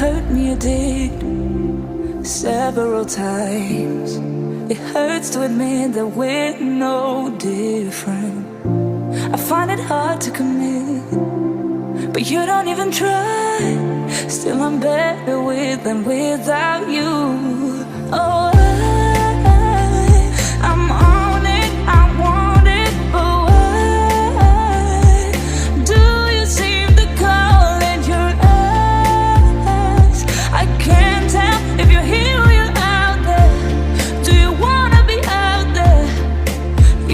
hurt me, you did, several times. It hurts to admit that we're no different. I find it hard to commit, but you don't even try. Still I'm better with than without you. Oh, I'm on it, I want it, but why do you seem to call in your eyes? I can't tell if you're here or you're out there. Do you wanna be out there?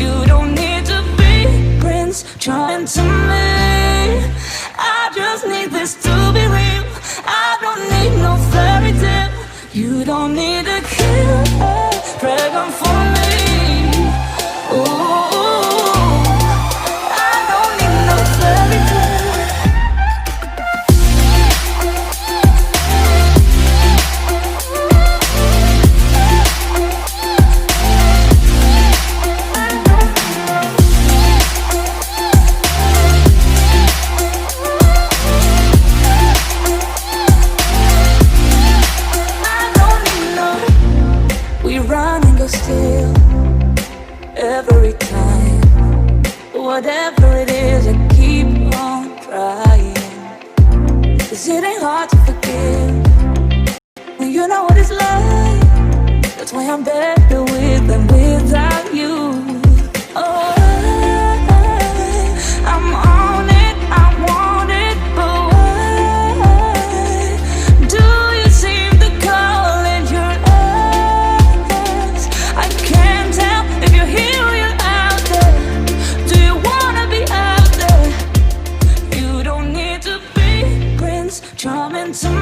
You don't need to be Prince Charming to me. I just need this to be real. I don't need no fairy tale. You don't need a kill a dragon for me. Ooh, I don't need no fairy tale. Run and go still every time. Whatever it is, I keep on trying. 'Cause it ain't hard to forgive when you know what it's like. That's why I'm better with than without you. Oh, I'm on it, I want it, but why do you seem to call in your eyes? I can't tell if you're here or you're out there. Do you wanna be out there? You don't need to be Prince Charming to me.